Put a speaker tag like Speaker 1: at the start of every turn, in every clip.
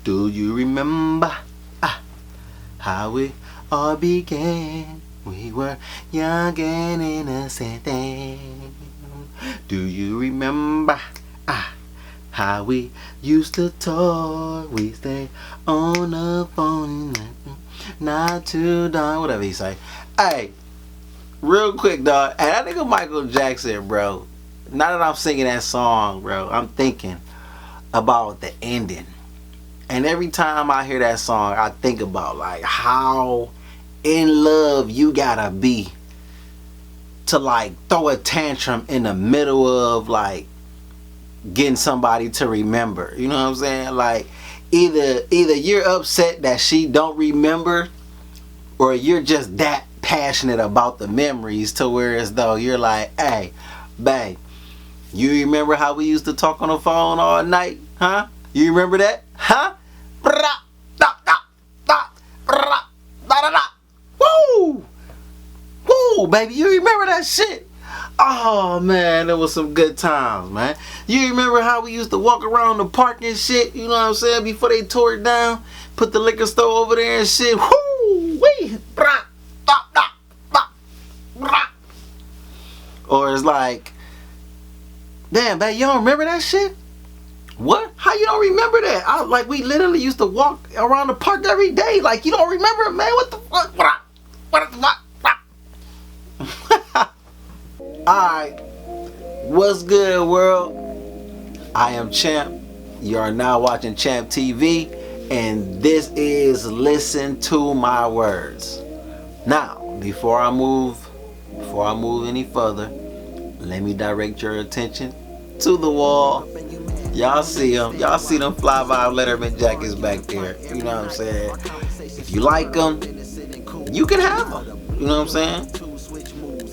Speaker 1: Do you remember how it all began? We were young and innocent then. Do you remember how we used to talk? We stay on the phone, not too dark, whatever he say. Hey, real quick, dog. Hey, that nigga Michael Jackson, bro. Now that I'm singing that song, bro, I'm thinking about the ending. And every time I hear that song, I think about like how in love you gotta be to like throw a tantrum in the middle of like getting somebody to remember. You know what I'm saying? Like either you're upset that she don't remember, or you're just that passionate about the memories to where as though you're like, hey, babe, you remember how we used to talk on the phone all night? Huh? You remember that? Huh? Woo! Woo, baby, you remember that shit? Oh man, there was some good times, man. You remember how we used to walk around the park and shit, you know what I'm saying, before they tore it down? Put the liquor store over there and shit. Woo! Wee! Or it's like, damn, babe, you don't remember that shit? What? How you don't remember that? Like we literally used to walk around the park every day. Like you don't remember it, man? What the fuck? What the fuck? Alright. What's good, world? I am Champ. You are now watching Champ TV, and this is Listen to My Words. Now, before I move any further, let me direct your attention to the wall. Y'all see them. Y'all see them Fly Vibe Letterman jackets back there. You know what I'm saying? If you like them, you can have them. You know what I'm saying?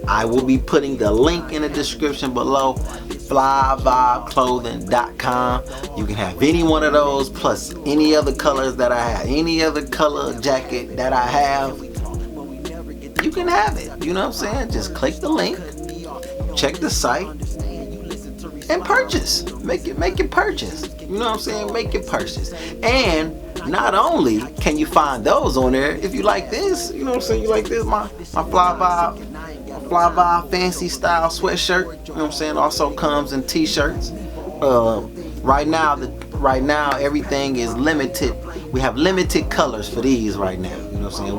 Speaker 1: I will be putting the link in the description below. FlyVibeClothing.com. You can have any one of those plus any other colors that I have. Any other color jacket that I have, you can have it. You know what I'm saying? Just click the link, check the site, and purchase. Make it purchase. You know what I'm saying? Make it purchase. And not only can you find those on there, if you like this, you know what I'm saying? You like this, my Fly Vibe fancy style sweatshirt. You know what I'm saying? Also comes in t-shirts. Right now everything is limited. We have limited colors for these right now. You know what I'm saying?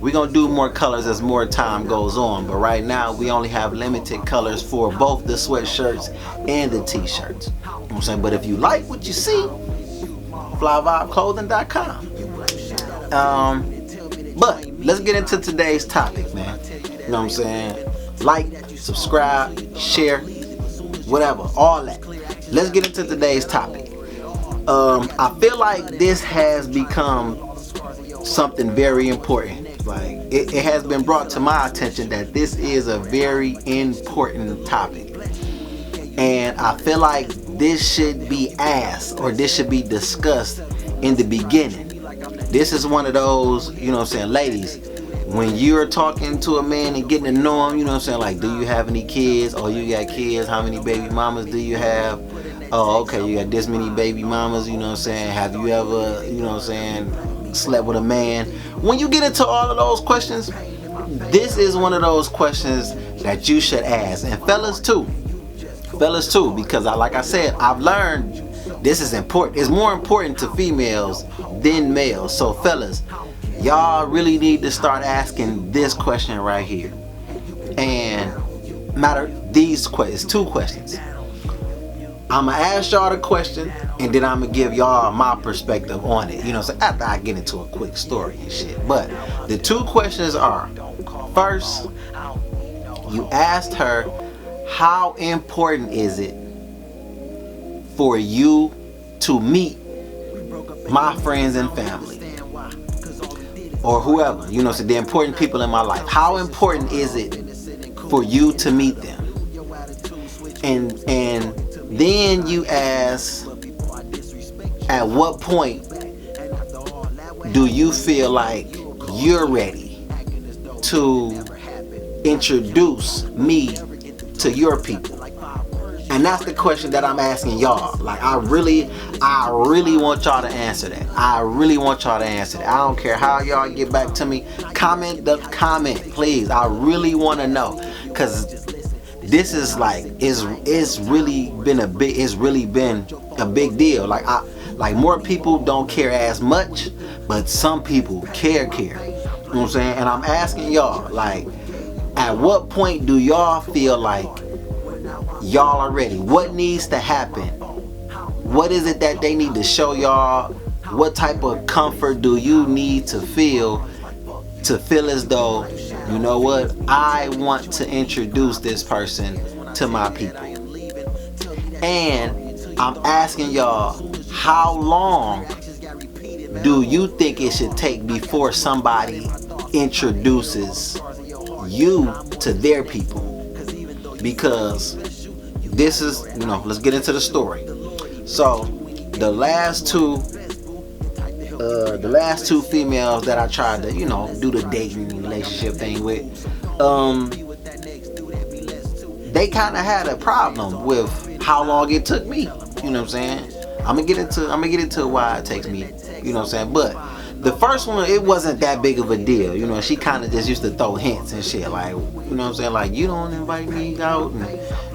Speaker 1: We're gonna do more colors as more time goes on, but right now we only have limited colors for both the sweatshirts and the t-shirts. You know what I'm saying? But if you like what you see, FlyVibeClothing.com. But let's get into today's topic, man. You know what I'm saying? Like, subscribe, share, whatever, all that. Let's get into today's topic. I feel like this has become something very important. Like it has been brought to my attention that this is a very important topic, and I feel like this should be asked, or this should be discussed in the beginning. This is one of those, you know what I'm saying, ladies, when you're talking to a man and getting to know him, you know what I'm saying, like, do you have any kids? Oh, you got kids? How many baby mamas do you have? Oh, okay, you got this many baby mamas, you know what I'm saying? Have you ever, you know what I'm saying, slept with a man? When you get into all of those questions, this is one of those questions that you should ask. And fellas too, because like I said, I've learned this is important. It's more important to females than males. So fellas, y'all really need to start asking this question right here. And these questions, 2 questions. I'm gonna ask y'all the question, and then I'm gonna give y'all my perspective on it. You know, so after I get into a quick story and shit. But the 2 questions are: first, you asked her, how important is it for you to meet my friends and family, or whoever, you know, so the important people in my life? How important is it for you to meet them? And then you ask, at what point do you feel like you're ready to introduce me to your people? And that's the question that I'm asking y'all. Like, I really want y'all to answer that. I really want y'all to answer that. I don't care how y'all get back to me. Comment the comment, please. I really want to know, because this is like, it's really been a big deal. Like more people don't care as much, but some people care. You know what I'm saying? And I'm asking y'all, like, at what point do y'all feel like y'all are ready? What needs to happen? What is it that they need to show y'all? What type of comfort do you need to feel as though, you know what, I want to introduce this person to my people? And I'm asking y'all, how long do you think it should take before somebody introduces you to their people? Because this is, you know, let's get into the story. So the last two females that I tried to, you know, do the dating relationship thing with, they kind of had a problem with how long it took me. You know what I'm saying? I'm gonna get into why it takes me. You know what I'm saying? But the first one, it wasn't that big of a deal. You know, she kind of just used to throw hints and shit. Like, you know what I'm saying? Like, you don't invite me out and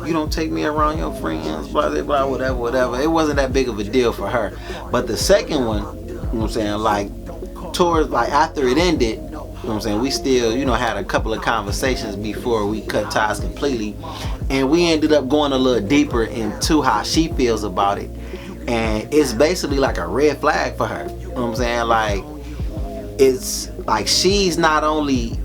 Speaker 1: you don't take me around your friends, blah, blah, blah, whatever. It wasn't that big of a deal for her. But the second one, you know what I'm saying? Like, towards, like, after it ended, you know what I'm saying? We still, you know, had a couple of conversations before we cut ties completely. And we ended up going a little deeper into how she feels about it. And it's basically like a red flag for her. You know what I'm saying? Like, it's like she's not only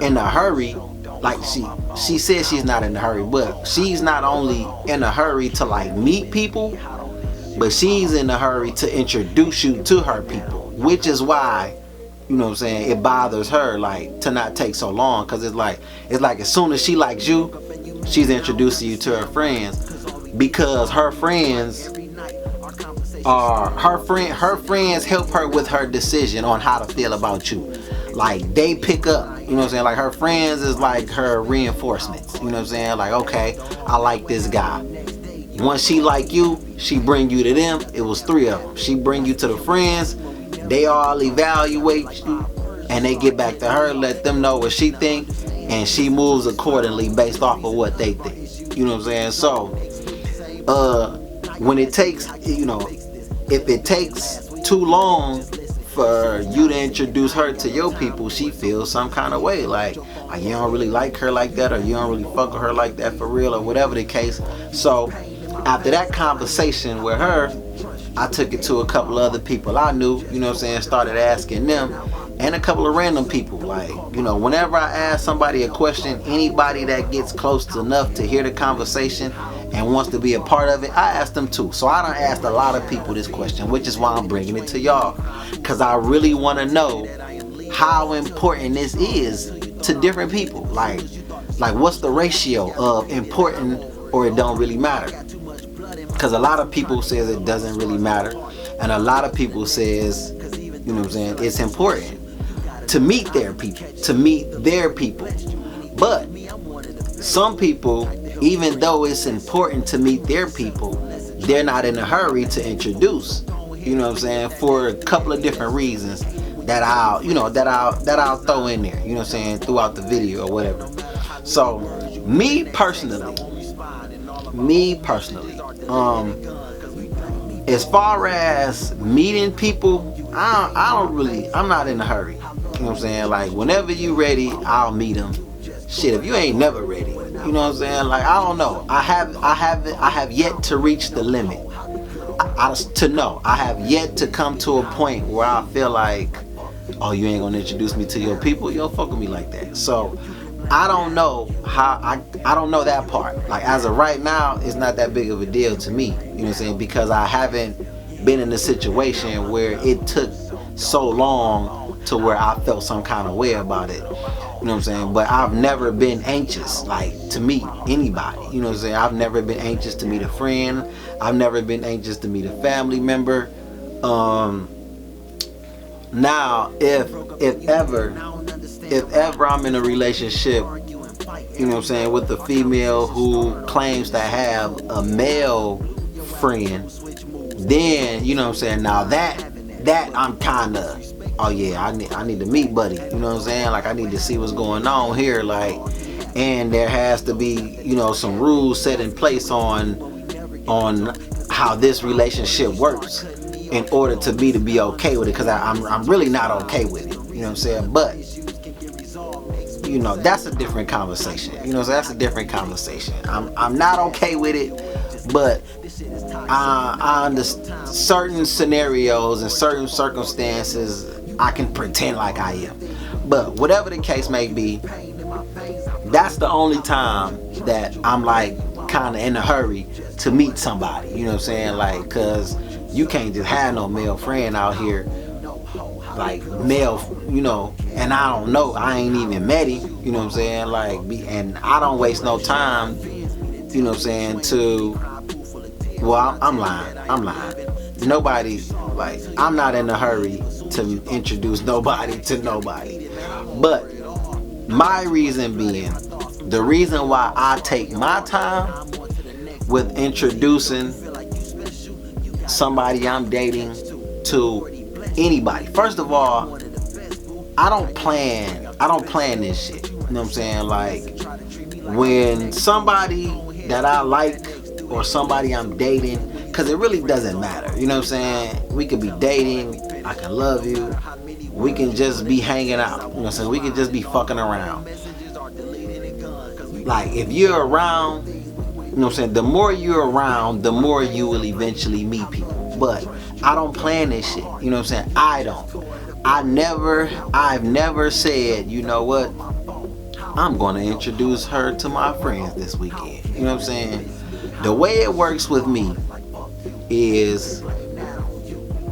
Speaker 1: in a hurry, like she says she's not in a hurry, but she's not only in a hurry to like meet people, but she's in a hurry to introduce you to her people, which is why, you know what I'm saying, it bothers her, like, to not take so long, because it's like as soon as she likes you, she's introducing you to her friends, because her friends help her with her decision on how to feel about you. Like, they pick up, you know what I'm saying? Like, her friends is like her reinforcements, you know what I'm saying? Like, okay, I like this guy. Once she like you, she bring you to them. It was 3 of them. She bring you to the friends. They all evaluate you, and they get back to her, let them know what she think, and she moves accordingly based off of what they think. You know what I'm saying? So, when it takes, you know, if it takes too long for you to introduce her to your people, she feels some kind of way, like you don't really like her like that, or you don't really fuck with her like that for real, or whatever the case. So after that conversation with her, I took it to a couple other people I knew, you know what I'm saying, started asking them, and a couple of random people. Like, you know, whenever I ask somebody a question, anybody that gets close enough to hear the conversation and wants to be a part of it, I ask them too. So I done asked a lot of people this question, which is why I'm bringing it to y'all, because I really want to know how important this is to different people. Like what's the ratio of important or it don't really matter? Because a lot of people says it doesn't really matter, and a lot of people says, you know what I'm saying, it's important to meet their people. But some people, even though it's important to meet their people, they're not in a hurry to introduce, you know what I'm saying, for a couple of different reasons that I'll throw in there, you know what I'm saying, throughout the video or whatever. So me personally, as far as meeting people, I'm not in a hurry. You know what I'm saying? Like, whenever you ready, I'll meet them. Shit, if you ain't never ready, you know what I'm saying? Like, I don't know. I have yet to reach the limit. I have yet to come to a point where I feel like, oh, you ain't gonna introduce me to your people? You don't fuck with me like that. So I don't know how, I don't know that part. Like, as of right now, it's not that big of a deal to me, you know what I'm saying, because I haven't been in a situation where it took so long to where I felt some kind of way about it, you know what I'm saying. But I've never been anxious, like, to meet anybody, you know what I'm saying. I've never been anxious to meet a friend. I've never been anxious to meet a family member. Now, if ever I'm in a relationship you know what I'm saying, with the female who claims to have a male friend, then, you know what I'm saying, now that I'm kind of, oh yeah, I need to meet buddy, you know what I'm saying, like I need to see what's going on here, like, and there has to be, you know, some rules set in place on how this relationship works in order to be okay with it, because I'm really not okay with it, you know what I'm saying, but you know, that's a different conversation, you know, so that's a different conversation. I'm not okay with it, but I understand certain scenarios and certain circumstances I can pretend like I am. But whatever the case may be, that's the only time that I'm like kind of in a hurry to meet somebody, you know what I'm saying, like, cause you can't just have no male friend out here, like male, you know, and I don't know, I ain't even met him, you know what I'm saying, like, and I don't waste no time, you know what I'm saying, to, well, I'm lying, nobody, like, I'm not in a hurry to introduce nobody to nobody, but my reason being, the reason why I take my time with introducing somebody I'm dating to anybody. First of all, I don't plan this shit. You know what I'm saying? Like, when somebody that I like or somebody I'm dating, because it really doesn't matter. You know what I'm saying? We could be dating, I can love you, we can just be hanging out. You know what I'm saying? We can just be fucking around. Like, if you're around, you know what I'm saying, the more you're around, the more you will eventually meet people. But I don't plan this shit. You know what I'm saying? I don't. I've never said, you know what, I'm going to introduce her to my friends this weekend. You know what I'm saying? The way it works with me is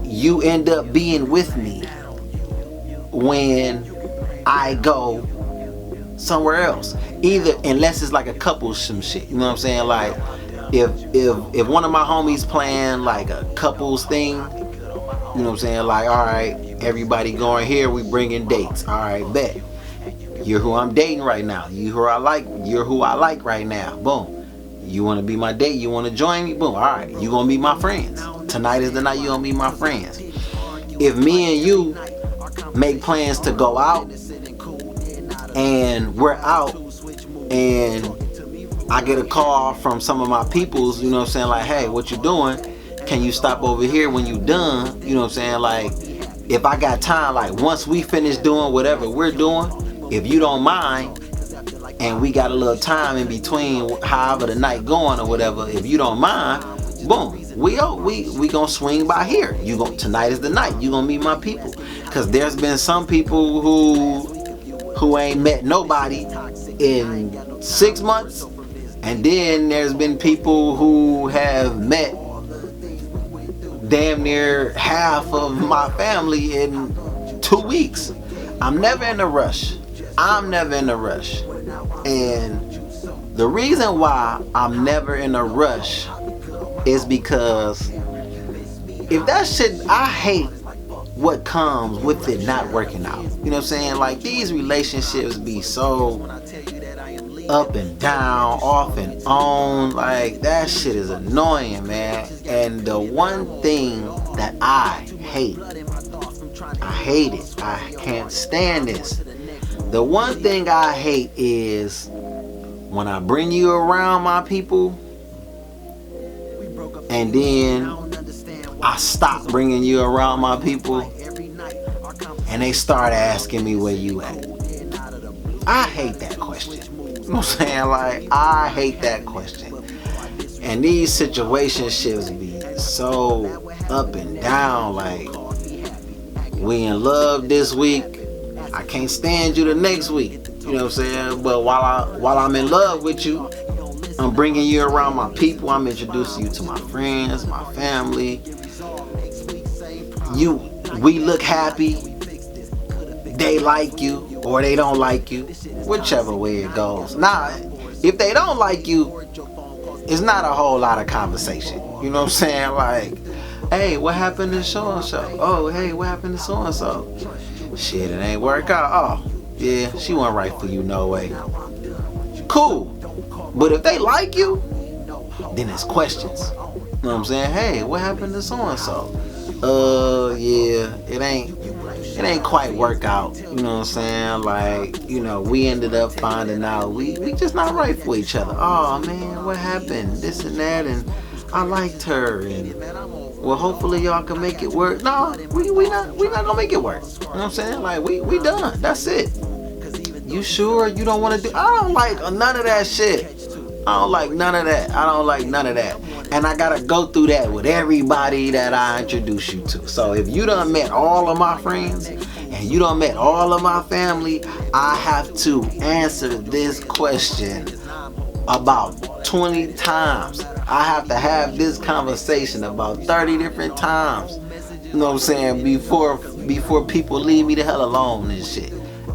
Speaker 1: you end up being with me when I go somewhere else. Either, unless it's like a couple some shit. You know what I'm saying? Like, if one of my homies playing like a couples thing, you know what I'm saying? Like, all right, everybody going here, we bringing dates. All right, bet. You're who I'm dating right now. You're who I like right now. Boom. You want to be my date? You want to join me? Boom. All right, you gonna be my friends. Tonight is the night you gonna be my friends. If me and you make plans to go out and we're out and I get a call from some of my peoples, you know what I'm saying, like, hey, what you doing? Can you stop over here when you done? You know what I'm saying? Like, if I got time, like, once we finish doing whatever we're doing, if you don't mind, and we got a little time in between, however the night going or whatever, if you don't mind, boom, we gonna swing by here. Tonight is the night. You gonna meet my people. Cause there's been some people who ain't met nobody in 6 months, and then there's been people who have met damn near half of my family in 2 weeks. I'm never in a rush. And the reason why I'm never in a rush is because if that shit, I hate what comes with it not working out. You know what I'm saying? Like, these relationships be so up and down, off and on. Like, that shit is annoying, man. And the one thing that I hate it. I can't stand this. The one thing I hate is when I bring you around my people and then I stop bringing you around my people and they start asking me where you at. I hate that question. You know what I'm saying? Like, I hate that question. And these situationships be so up and down. Like, we in love this week, I can't stand you the next week. You know what I'm saying? But while I'm in love with you, I'm bringing you around my people. I'm introducing you to my friends, my family. We look happy. They like you or they don't like you, whichever way it goes. Now, if they don't like you, it's not a whole lot of conversation. You know what I'm saying? Like, hey, what happened to so and so? Oh, hey, what happened to so and so? Shit, it ain't work out. Oh, yeah, she wasn't right for you, no way. cool. But if they like you, then it's questions. You know what I'm saying? Hey, what happened to so-and-so? Yeah, it ain't quite work out. You know what I'm saying? Like, you know, we ended up finding out we just not right for each other. Oh man, what happened? This and that, and I liked her, and well, hopefully y'all can make it work. No, we not gonna make it work. You know what I'm saying? Like, we done. That's it. You sure you don't want to do? I don't like none of that shit. I don't like none of that. I don't like none of that. And I gotta go through that with everybody that I introduce you to. So if you done met all of my friends and you done met all of my family, I have to answer this question about 20 times. I have to have this conversation about 30 different times. You know what I'm saying? Before people leave me the hell alone and shit.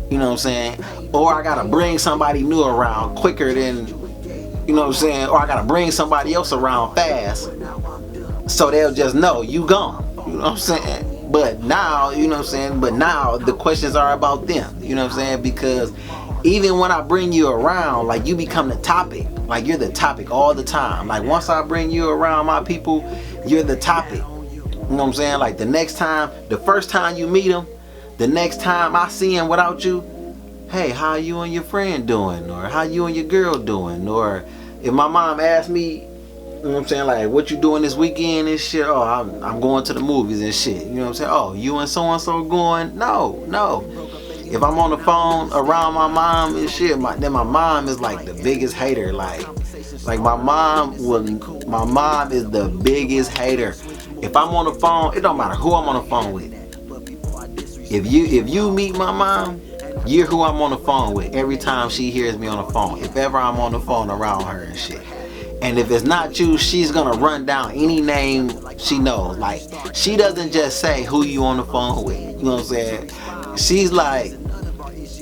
Speaker 1: You know what I'm saying? Or I gotta bring somebody new around quicker than, you know what I'm saying? Or I gotta bring somebody else around fast so they'll just know you gone. You know what I'm saying? But now, you know what I'm saying? But now the questions are about them. You know what I'm saying? Because even when I bring you around, like, you become the topic. Like, you're the topic all the time. Like, once I bring you around my people, you're the topic. You know what I'm saying? Like, the next time, the first time you meet them, the next time I see him without you, hey, how you and your friend doing? Or how you and your girl doing? Or if my mom asked me, you know what I'm saying, like, what you doing this weekend and shit? Oh, I'm going to the movies and shit. You know what I'm saying? Oh, you and so-and-so going? No. If I'm on the phone around my mom and shit, then my mom is like the biggest hater. Like my mom is the biggest hater. If I'm on the phone, it don't matter who I'm on the phone with. If you meet my mom, you're who I'm on the phone with every time she hears me on the phone. If ever I'm on the phone around her and shit. And if it's not you, she's gonna run down any name she knows. Like, she doesn't just say who you on the phone with. You know what I'm saying? She's like,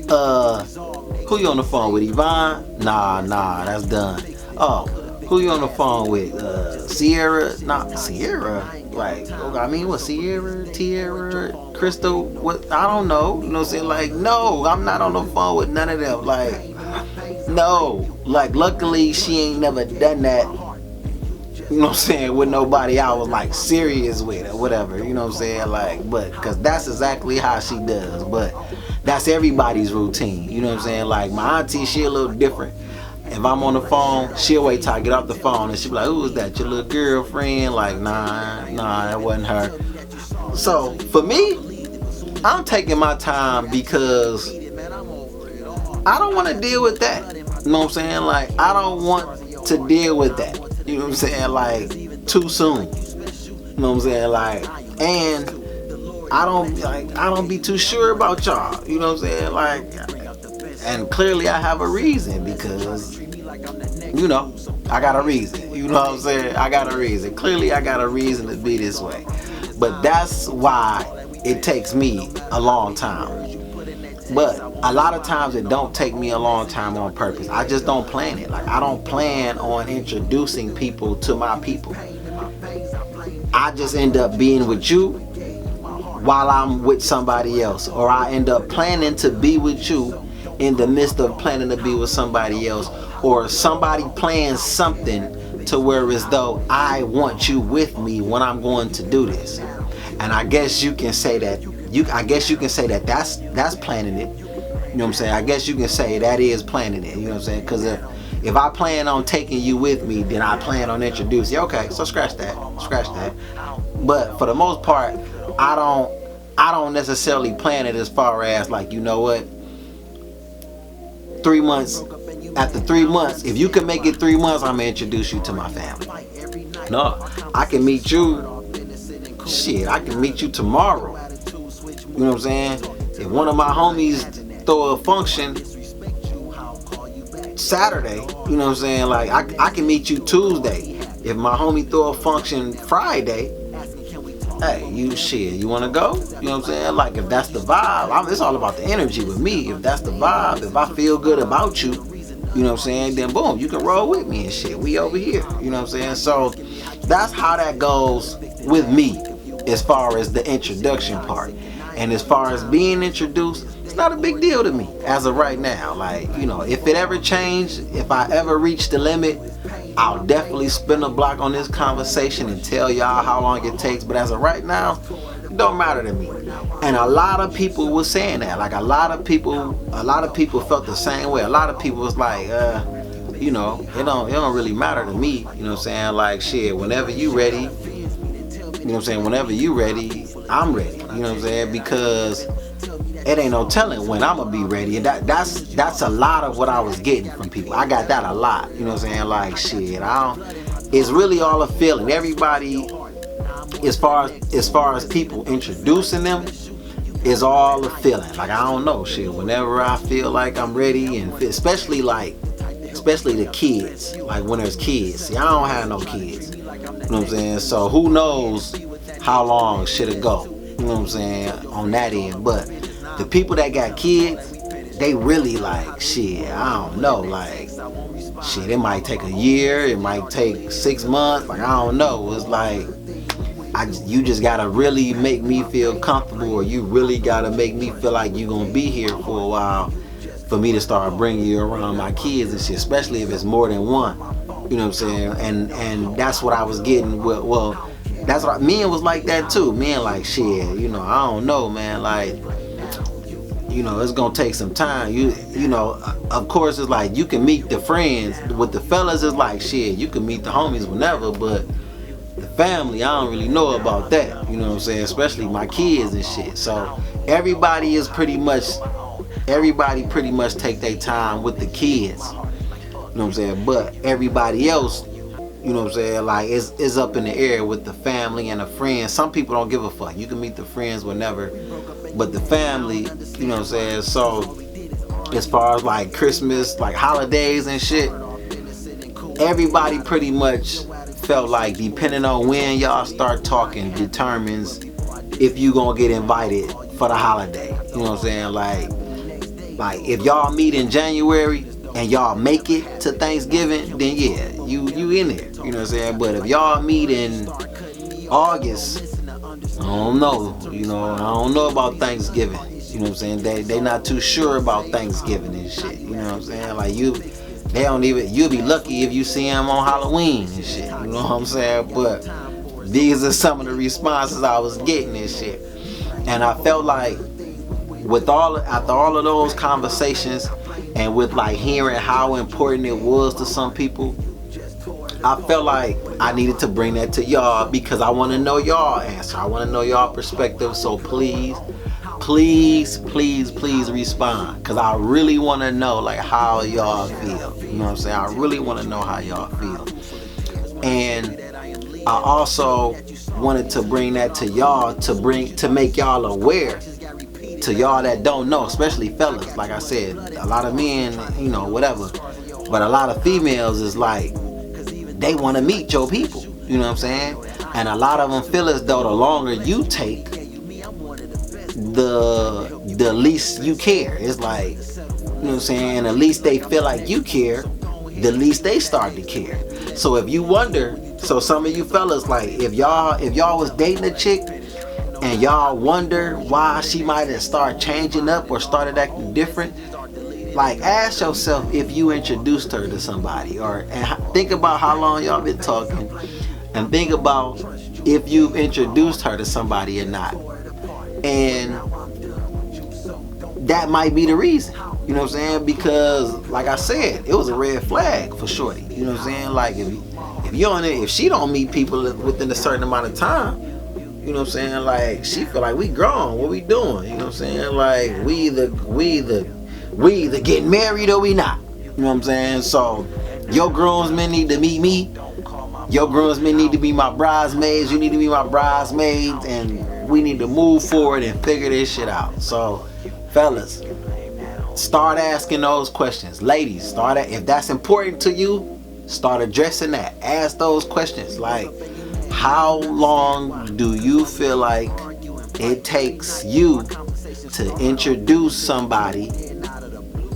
Speaker 1: who you on the phone with? Yvonne? Nah, that's done. Oh, who you on the phone with? Sierra? Nah, Sierra? Like, I mean, what, Sierra, Tierra, Crystal? What? I don't know. You know what I'm saying? Like, no, I'm not on the phone with none of them. Like, no. Like, luckily, she ain't never done that, you know what I'm saying, with nobody I was, like, serious with or whatever. You know what I'm saying? Like, but, because that's exactly how she does. But that's everybody's routine. You know what I'm saying? Like, my auntie, she a little different. If I'm on the phone, she'll wait till I get off the phone and she'll be like, who is that? Your little girlfriend? Like, nah, that wasn't her. So, for me, I'm taking my time because I don't want to deal with that. You know what I'm saying? Like, I don't want to deal with that. You know what I'm saying? Like, too soon. You know what I'm saying? Like, and I don't be too sure about y'all. You know what I'm saying? Like, and clearly I have a reason because, you know, I got a reason. You know what I'm saying? I got a reason. Clearly I got a reason to be this way. But that's why it takes me a long time. But a lot of times it don't take me a long time on purpose. I just don't plan it. Like, I don't plan on introducing people to my people. I just end up being with you while I'm with somebody else. Or I end up planning to be with you in the midst of planning to be with somebody else. Or somebody plans something to where as though I want you with me when I'm going to do this. And I guess you can say that that's planning it. You know what I'm saying? I guess you can say that is planning it. You know what I'm saying? Because if I plan on taking you with me, then I plan on introducing you. Okay, so scratch that. But for the most part, I don't necessarily plan it as far as, like, you know what? 3 months. After 3 months, if you can make it 3 months, I'm gonna introduce you to my family. No, I can meet you. Shit, I can meet you tomorrow. You know what I'm saying? If one of my homies throw a function Saturday, you know what I'm saying? Like, I can meet you Tuesday. If my homie throw a function Friday, hey, you wanna go? You know what I'm saying? Like, if that's the vibe, it's all about the energy with me. If that's the vibe, if I feel good about you, you know what I'm saying? Then boom, you can roll with me and shit. We over here. You know what I'm saying? So that's how that goes with me as far as the introduction part. And as far as being introduced, it's not a big deal to me as of right now. Like, you know, if it ever changed, if I ever reach the limit, I'll definitely spin a block on this conversation and tell y'all how long it takes. But as of right now, it don't matter to me. And a lot of people were saying that. Like, a lot of people felt the same way. A lot of people was like, you know, it don't really matter to me. You know what I'm saying? Like, shit, whenever you ready, you know what I'm saying? Whenever you ready, I'm ready. You know what I'm saying? Because it ain't no telling when I'm gonna be ready. And that's a lot of what I was getting from people. I got that a lot. You know what I'm saying? Like, shit, it's really all a feeling. Everybody, as far as people introducing them, is all a feeling. Like, I don't know, shit. Whenever I feel like I'm ready, and especially the kids. Like, when there's kids. See, I don't have no kids. You know what I'm saying? So who knows how long shit'll go. You know what I'm saying? On that end. But the people that got kids, they really like, shit, I don't know. Like, shit, it might take a year. It might take 6 months. Like, I don't know. It's like, you just gotta really make me feel comfortable, or you really gotta make me feel like you gonna be here for a while for me to start bringing you around my kids and shit, especially if it's more than one. You know what I'm saying? And that's what I was getting with, well, that's what men was like that too. Men like, shit, you know, I don't know, man, like, you know, it's gonna take some time. You know, of course, it's like you can meet the friends. With the fellas, it's like, shit, you can meet the homies whenever, but the family, I don't really know about that. You know what I'm saying? Especially my kids and shit. So everybody pretty much take their time with the kids. You know what I'm saying? But everybody else, you know what I'm saying, like, it's up in the air with the family and the friends. Some people don't give a fuck. You can meet the friends whenever, but the family, you know what I'm saying? So as far as like Christmas, like holidays and shit, everybody pretty much felt like depending on when y'all start talking determines if you gonna get invited for the holiday. You know what I'm saying? Like if y'all meet in January and y'all make it to Thanksgiving, then yeah, you in there. You know what I'm saying? But if y'all meet in August, I don't know. You know, I don't know about Thanksgiving. You know what I'm saying? They not too sure about Thanksgiving and shit. You know what I'm saying? Like, you'll be lucky if you see them on Halloween and shit. You know what I'm saying? But these are some of the responses I was getting and shit. And I felt like after all of those conversations, and with like hearing how important it was to some people, I felt like I needed to bring that to y'all because I want to know y'all answer. I want to know y'all perspective. So please respond, because I really want to know like how y'all feel. You know what I'm saying? I really want to know how y'all feel. And I also wanted to bring that to y'all, to make y'all aware, to y'all that don't know, especially fellas. Like I said, a lot of men, you know, whatever, but a lot of females is like, they want to meet your people. You know what I'm saying? And a lot of them feel as though the longer you take, the least you care. It's like, you know what I'm saying? The least they feel like you care, the least they start to care. So if you wonder, so some of you fellas, like, if y'all was dating a chick and y'all wonder why she might have started changing up or started acting different, like, ask yourself if you introduced her to somebody, and think about how long y'all been talking, and think about if you've introduced her to somebody or not. And that might be the reason. You know what I'm saying? Because, like I said, it was a red flag for shorty. You know what I'm saying? Like, if she don't meet people within a certain amount of time, you know what I'm saying? Like, she feel like we grown. What we doing? You know what I'm saying? Like, we either getting married or we not. You know what I'm saying? So your groomsmen need to meet me. Your groomsmen need to be my bridesmaids. You need to be my bridesmaids, and we need to move forward and figure this shit out. So, fellas, start asking those questions. Ladies, if that's important to you, start addressing that. Ask those questions. Like, how long do you feel like it takes you to introduce somebody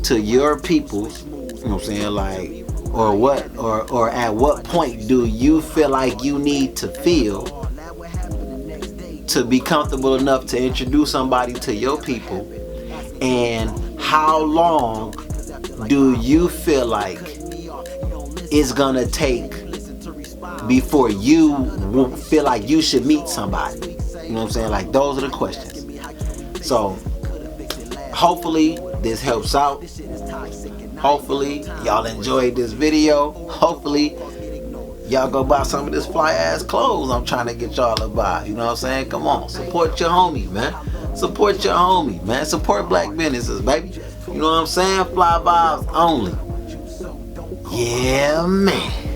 Speaker 1: to your people? You know what I'm saying? Like, or at what point do you feel like you need to feel to be comfortable enough to introduce somebody to your people? And how long do you feel like it's gonna take before you feel like you should meet somebody? You know what I'm saying? Like, those are the questions. So hopefully this helps out. Hopefully y'all enjoyed this video. Hopefully y'all go buy some of this fly ass clothes I'm trying to get y'all to buy. You know what I'm saying? Come on, support your homie, man. Support your homie, man. Support black businesses, baby. You know what I'm saying? Fly vibes only. Yeah, man.